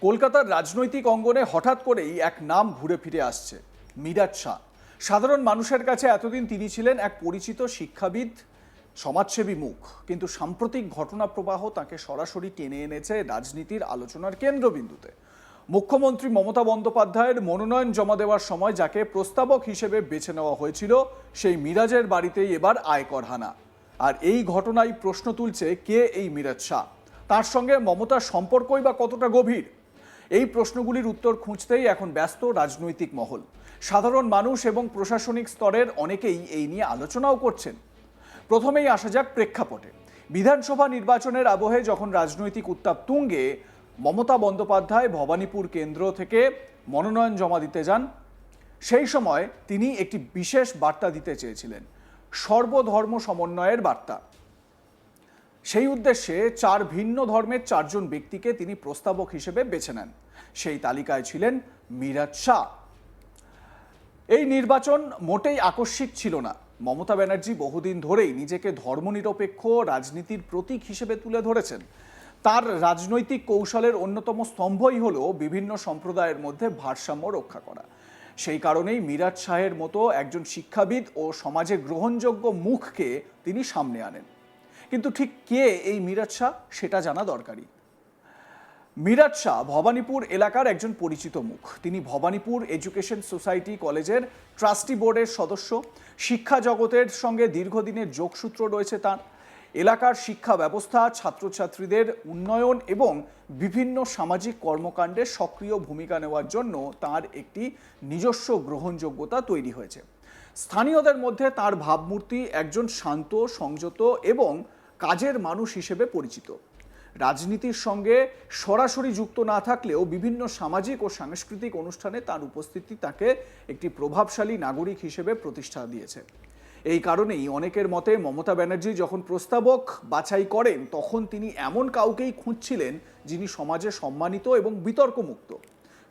কলকাতার রাজনৈতিক অঙ্গনে হঠাৎ করেই এক নাম ঘুরে ফিরে আসছে, মিরাজ শাহ। সাধারণ মানুষের কাছে এতদিন তিনি ছিলেন এক পরিচিত শিক্ষাবিদ, সমাজসেবী মুখ, কিন্তু সাম্প্রতিক ঘটনা প্রবাহ তাকে সরাসরি টেনে এনেছে রাজনীতির আলোচনার কেন্দ্রবিন্দুতে। মুখ্যমন্ত্রী মমতা বন্দ্যোপাধ্যায়ের মনোনয়ন জমা দেওয়ার সময় যাকে প্রস্তাবক হিসেবে বেছে নেওয়া হয়েছিল, সেই মিরাজের বাড়িতেই এবার আয়কর হানা। আর এই ঘটনায় প্রশ্ন তুলছে, কে এই মিরাজ শাহ? তার সঙ্গে মমতার সম্পর্কই বা কতটা গভীর? এই প্রশ্নগুলির উত্তর খুঁজতেই এখন ব্যস্ত রাজনৈতিক মহল। সাধারণ মানুষ এবং প্রশাসনিক স্তরের অনেকেই এই নিয়ে আলোচনাও করছেন। প্রথমেই আসা যাক প্রেক্ষাপটে। বিধানসভা নির্বাচনের আবহে যখন রাজনৈতিক উত্তাপ তুঙ্গে, মমতা বন্দ্যোপাধ্যায় ভবানীপুর কেন্দ্র থেকে মনোনয়ন জমা দিতে যান। সেই সময় তিনি একটি বিশেষ বার্তা দিতে চেয়েছিলেন, সর্বধর্ম সমন্বয়ের বার্তা। সেই উদ্দেশ্যে চার ভিন্ন ধর্মের চারজন ব্যক্তিকে তিনি প্রস্তাবক হিসেবে বেছে নেন। সেই তালিকায় ছিলেন মিরাজ শাহ। এই নির্বাচন মোটেই আকস্মিক ছিল না। মমতা ব্যানার্জি বহুদিন ধরেই নিজেকে ধর্মনিরপেক্ষ রাজনীতির প্রতীক হিসেবে তুলে ধরেছেন। তার রাজনৈতিক কৌশলের অন্যতম স্তম্ভই হলো বিভিন্ন সম্প্রদায়ের মধ্যে ভারসাম্য রক্ষা করা। সেই কারণেই মিরাজ শাহের মতো একজন শিক্ষাবিদ ও সমাজে গ্রহণযোগ্য মুখকে তিনি সামনে আনেন। কিন্তু ঠিক কে এই মিরাজ শাহ, সেটা জানা দরকারি। মিরাজ শাহ ভবানীপুর এলাকার একজন পরিচিত মুখ। তিনি ভবানীপুর এডুকেশন সোসাইটি কলেজের ট্রাস্টি বোর্ডের সদস্য। শিক্ষা জগতের সঙ্গে দীর্ঘদিনের যোগসূত্র রয়েছে তার। এলাকার শিক্ষা ব্যবস্থা, ছাত্রছাত্রীদের উন্নয়ন এবং বিভিন্ন সামাজিক কর্মকাণ্ডে সক্রিয় ভূমিকা নেওয়ার জন্য তার একটি নিজস্ব গ্রহণযোগ্যতা তৈরি হয়েছে। স্থানীয়দের মধ্যে তার ভাবমূর্তি একজন শান্ত, সংযত এবং কাজের মানুষ হিসেবে পরিচিত। রাজনীতির সঙ্গে সরাসরি যুক্ত না থাকলেও বিভিন্ন সামাজিক ও সাংস্কৃতিক অনুষ্ঠানে তার উপস্থিতি তাকে একটি প্রভাবশালী নাগরিক হিসেবে প্রতিষ্ঠা দিয়েছে। এই কারণেই অনেকের মতে মমতা ব্যানার্জি যখন প্রস্তাবক বাছাই করেন, তখন তিনি এমন কাউকেই খুঁজছিলেন যিনি সমাজে সম্মানিত এবং বিতর্কমুক্ত।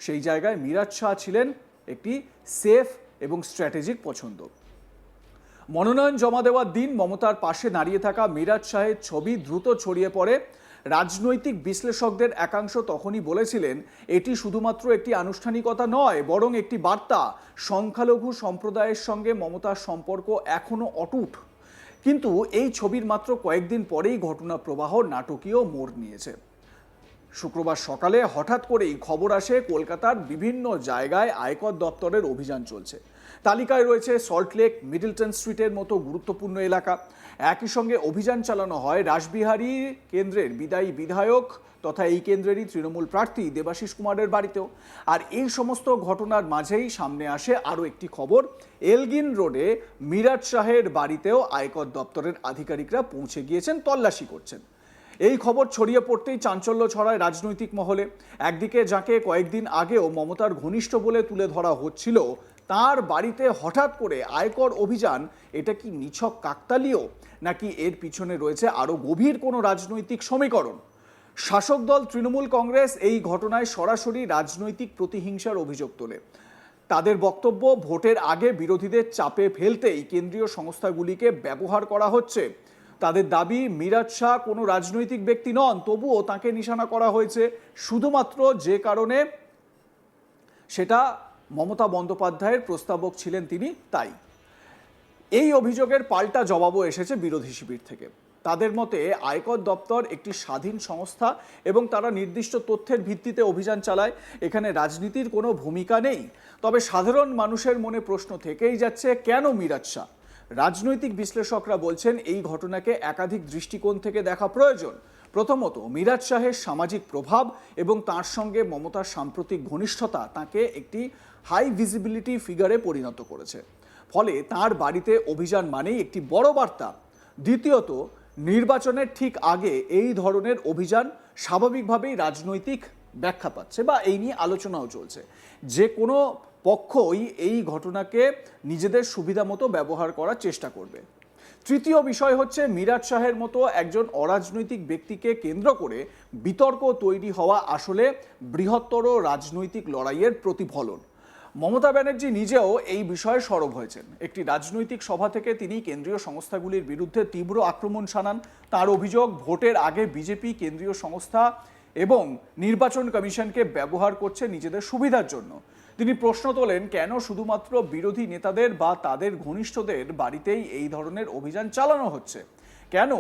সেই জায়গায় মিরাজ শাহ ছিলেন একটি সেফ এবং স্ট্র্যাটেজিক পছন্দ। মনোনয়ন জমা দেওয়ার দিন মমতার পাশে দাঁড়িয়ে থাকা মিরাজ শাহের ছবি দ্রুত ছড়িয়ে পড়ে। রাজনৈতিক বিশ্লেষকদের একাংশ তখনই বলেছিলেন, এটি শুধুমাত্র একটি আনুষ্ঠানিকতা নয়, বরং একটি বার্তা। সংখ্যালঘু সম্প্রদায়ের সঙ্গে মমতার সম্পর্ক এখনো অটুট। কিন্তু এই ছবির মাত্র কয়েকদিন পরেই ঘটনা প্রবাহ নাটকীয় মোড় নিয়েছে। শুক্রবার সকালে হঠাৎ করেই খবর আসে, কলকাতার বিভিন্ন জায়গায় আয়কর দপ্তরের অভিযান চলছে। তালিকায় রয়েছে সল্টলেক, মিডলটন স্ট্রিটের মতো গুরুত্বপূর্ণ এলাকা। একই সঙ্গে অভিযান চালানো হয় রাসবিহারী কেন্দ্রের বিদায়ী বিধায়ক তথা এই কেন্দ্রেরই তৃণমূল প্রার্থী দেবাশিস কুমারের বাড়িতেও। আর এই সমস্ত ঘটনার মাঝেই সামনে আসে আরও একটি খবর, এলগিন রোডে মিরাজ শাহের বাড়িতেও আয়কর দপ্তরের আধিকারিকরা পৌঁছে গিয়েছেন, তল্লাশি করছেন। এই খবর ছড়িয়ে পড়তেই চাঞ্চল্য ছড়ায় রাজনৈতিক মহলে। একদিকে যাকে কয়েকদিন আগেও মমতার ঘনিষ্ঠ বলে তুলে ধরা হচ্ছিল, তার বাড়িতে হঠাৎ করে আয়কর অভিযান, এটা কি নিছক কাকতালীয়, নাকি এর পিছনে রয়েছে আরও গভীর কোনো রাজনৈতিক সমীকরণ? শাসক দল তৃণমূল কংগ্রেস এই ঘটনায় সরাসরি রাজনৈতিক প্রতিহিংসার অভিযোগ তোলে। তাদের বক্তব্য, ভোটের আগে বিরোধীদের চাপে ফেলতেই কেন্দ্রীয় সংস্থাগুলিকে ব্যবহার করা হচ্ছে। তাদের দাবি, মিরাজ শাহ কোনো রাজনৈতিক ব্যক্তি নন, তবুও তাকে নিশানা করা হয়েছে শুধুমাত্র যে কারণে সেটা মমতা বন্দ্যোপাধ্যায়ের প্রস্তাবক ছিলেন তিনি, তাই। এই অভিযোগের পাল্টা জবাবও এসেছে বিরোধী শিবির থেকে। তাদের মতে আয়কর দপ্তর একটি স্বাধীন সংস্থা এবং তারা নির্দিষ্ট তথ্যের ভিত্তিতে অভিযান চালায়। এখানে রাজনীতির কোনো ভূমিকা নেই। তবে সাধারণ মানুষের মনে প্রশ্ন থেকেই যাচ্ছে, কেন মিরাজ শাহ? রাজনৈতিক বিশ্লেষকরা বলছেন, এই ঘটনাকে একাধিক দৃষ্টিকোণ থেকে দেখা প্রয়োজন। প্রথমত, মিরাজ শাহের সামাজিক প্রভাব এবং তার সঙ্গে মমতার সাম্প্রতিক ঘনিষ্ঠতা তাকে একটি হাই ভিজিবিলিটি ফিগারে পরিণত করেছে। ফলে তার বাড়িতে অভিযান মানেই একটি বড় বার্তা। দ্বিতীয়ত, নির্বাচনের ঠিক আগে এই ধরনের অভিযান স্বাভাবিকভাবেই রাজনৈতিক ব্যাখ্যা পাচ্ছে বা এই নিয়ে আলোচনাও চলছে। যে কোনো পক্ষই এই ঘটনাকে নিজেদের সুবিধা মতো ব্যবহার করার চেষ্টা করবে। তৃতীয় বিষয় হচ্ছে, মিরাজ শাহের মতো একজন অরাজনৈতিক ব্যক্তিকে কেন্দ্র করে বিতর্ক তৈরি হওয়া আসলে বৃহত্তর রাজনৈতিক লড়াইয়ের প্রতিফলন। মমতা ব্যানার্জি নিজেও এই বিষয়ে সরব হয়েছেন। একটি রাজনৈতিক সভা থেকে তিনি কেন্দ্রীয় সংস্থাগুলির বিরুদ্ধে তীব্র আক্রমণ শানান। তার অভিযোগ, ভোটের আগে বিজেপি কেন্দ্রীয় সংস্থা এবং নির্বাচন কমিশনকে ব্যবহার করছে নিজেদের সুবিধার জন্য। তিনি প্রশ্ন তোলেন, কেন শুধুমাত্র বিরোধী নেতাদের বা তাদের ঘনিষ্ঠদের বাড়িতেই এই ধরনের অভিযান চালানো হচ্ছে? কেন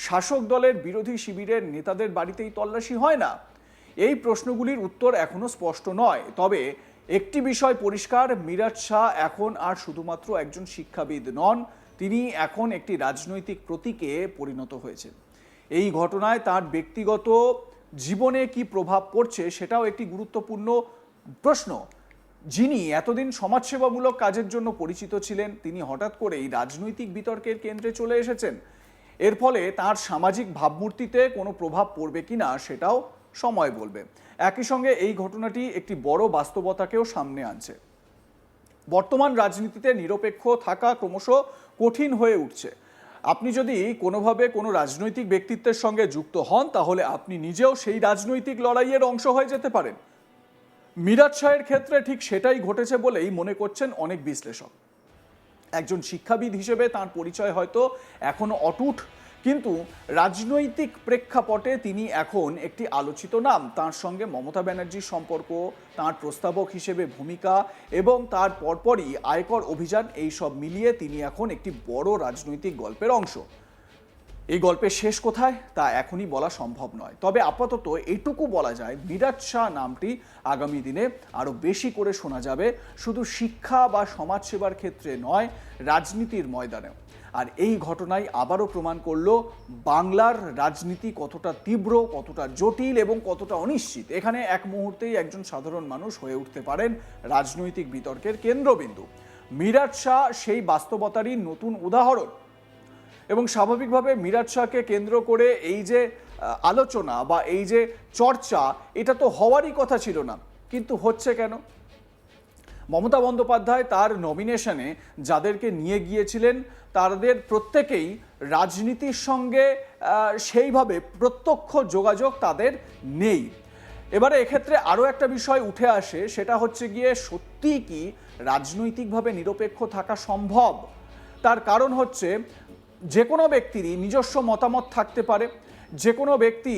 শাসক দলের বিরোধী শিবিরের নেতাদের বাড়িতেই তল্লাশি হয় না? এই প্রশ্নগুলির উত্তর এখনো স্পষ্ট নয়। তবে একটি বিষয় পরিষ্কার, মিরাজ শাহ এখন আর শুধুমাত্র একজন শিক্ষাবিদ নন, তিনি এখন একটি রাজনৈতিক প্রতীকে পরিণত হয়েছেন। এই ঘটনায় তার ব্যক্তিগত জীবনে কি প্রভাব পড়ছে সেটাও একটি গুরুত্বপূর্ণ প্রশ্ন। যিনি এতদিন সমাজসেবামূলক কাজের জন্য পরিচিত ছিলেন, তিনি হঠাৎ করেই রাজনৈতিক বিতর্কের কেন্দ্রে চলে এসেছেন। এর ফলে তার সামাজিক ভাবমূর্তিতে কোনো প্রভাব পড়বে কিনা সেটাও সময় বলবে। একই সঙ্গে এই ঘটনাটি একটি বড় বাস্তবতাকেও সামনে আনছে। বর্তমান রাজনীতিতে নিরপেক্ষ থাকা ক্রমশ কঠিন হয়ে উঠছে। আপনি যদি কোনোভাবে কোনো রাজনৈতিক ব্যক্তিত্বের সঙ্গে যুক্ত হন, তাহলে আপনি নিজেও সেই রাজনৈতিক লড়াইয়ের অংশ হয়ে যেতে পারেন। মিরাজ শাহের ক্ষেত্রে ঠিক সেটাই ঘটেছে বলেই মনে করছেন অনেক বিশ্লেষক। একজন শিক্ষাবিদ হিসেবে তার পরিচয় হয়তো এখনো অটুট, কিন্তু রাজনৈতিক প্রেক্ষাপটে তিনি এখন একটি আলোচিত নাম। তার সঙ্গে মমতা ব্যানার্জির সম্পর্ক, তার প্রস্তাবক হিসেবে ভূমিকা এবং তার পরপরই আয়কর অভিযান, এই সব মিলিয়ে তিনি এখন একটি বড় রাজনৈতিক গল্পের অংশ। এই গল্পের শেষ কোথায় তা এখনই বলা সম্ভব নয়। তবে আপাতত এইটুকু বলা যায়, মিরাজ শাহ নামটি আগামী দিনে আরও বেশি করে শোনা যাবে, শুধু শিক্ষা বা সমাজসেবার ক্ষেত্রে নয়, রাজনীতির ময়দানেও। আর এই ঘটনাই আবারও প্রমাণ করলো বাংলার রাজনীতি কতটা তীব্র, কতটা জটিল এবং কতটা অনিশ্চিত। এখানে এক মুহূর্তেই একজন সাধারণ মানুষ হয়ে উঠতে পারেন রাজনৈতিক বিতর্কের কেন্দ্রবিন্দু। মিরাজ শাহ সেই বাস্তবতারই নতুন উদাহরণ। এবং স্বাভাবিকভাবে মিরাজ শাহকে কেন্দ্র করে এই যে আলোচনা বা এই যে চর্চা, এটা তো হওয়ারই কথা ছিল না, কিন্তু হচ্ছে কেন? মমতা বন্দ্যোপাধ্যায় তার নমিনেশনে যাদেরকে নিয়ে গিয়েছিলেন, তাদের প্রত্যেকেই রাজনীতির সঙ্গে সেইভাবে প্রত্যক্ষ যোগাযোগ তাদের নেই। এবারে এক্ষেত্রে আরও একটা বিষয় উঠে আসে, সেটা হচ্ছে গিয়ে সত্যিই কি রাজনৈতিকভাবে নিরপেক্ষ থাকা সম্ভব? তার কারণ হচ্ছে, যে কোনো ব্যক্তিরই নিজস্ব মতামত থাকতে পারে। যে কোনো ব্যক্তি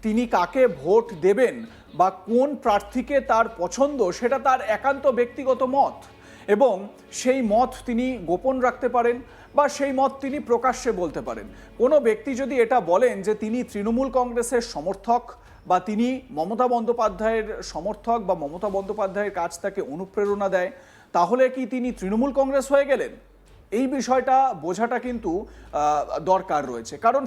তিনি কাকে ভোট দেবেন বা কোন প্রার্থীকে তার পছন্দ, সেটা তার একান্ত ব্যক্তিগত মত, এবং সেই মত তিনি গোপন রাখতে পারেন বা সেই মত তিনি প্রকাশ্যে বলতে পারেন। কোনো ব্যক্তি যদি এটা বলেন যে তিনি তৃণমূল কংগ্রেসের সমর্থক বা তিনি মমতা বন্দ্যোপাধ্যায়ের সমর্থক বা মমতা বন্দ্যোপাধ্যায়ের কাছ তাকে অনুপ্রেরণা দেয়, তাহলে কি তিনি তৃণমূল কংগ্রেস হয়ে গেলেন? এই বিষয়টা বোঝাটা কিন্তু দরকার রয়েছে। কারণ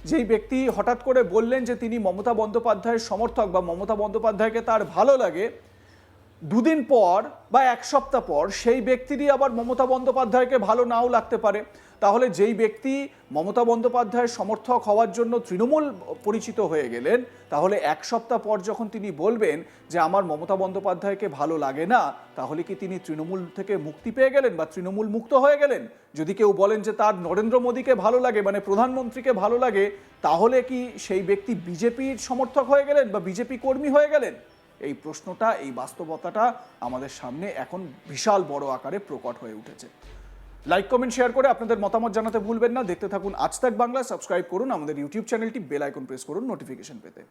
যেই ব্যক্তি হঠাৎ করে বললেন যে তিনি মমতা বন্দ্যোপাধ্যায়ের সমর্থক বা মমতা বন্দ্যোপাধ্যায়কে তার ভালো লাগে, দুদিন পর বা এক সপ্তাহ পর সেই ব্যক্তিরই আবার মমতা বন্দ্যোপাধ্যায়কে ভালো নাও লাগতে পারে। তাহলে যেই ব্যক্তি মমতা বন্দ্যোপাধ্যায়ের সমর্থক হওয়ার জন্য তৃণমূল পরিচিত হয়ে গেলেন, তাহলে এক সপ্তাহ পর যখন তিনি বলবেন যে আমার মমতা বন্দ্যোপাধ্যায়কে ভালো লাগে না, তাহলে কি তিনি তৃণমূল থেকে মুক্তি পেয়ে গেলেন বা তৃণমূল মুক্ত হয়ে গেলেন? যদি কেউ বলেন যে তার নরেন্দ্র মোদীকে ভালো লাগে, মানে প্রধানমন্ত্রীকে ভালো লাগে, তাহলে কি সেই ব্যক্তি বিজেপির সমর্থক হয়ে গেলেন বা বিজেপি কর্মী হয়ে গেলেন? এই প্রশ্নটা, এই বাস্তবতাটা আমাদের সামনে এখন বিশাল বড় আকারে প্রকট হয়ে উঠেছে। লাইক, কমেন্ট, শেয়ার করে আপনাদের মতামত জানাতে ভুলবেন না। দেখতে থাকুন আজ তাক বাংলা, সাবস্ক্রাইব করুন আমাদের ইউটিউব চ্যানেলটি, বেল আইকন প্রেস করুন নোটিফিকেশন পেতে।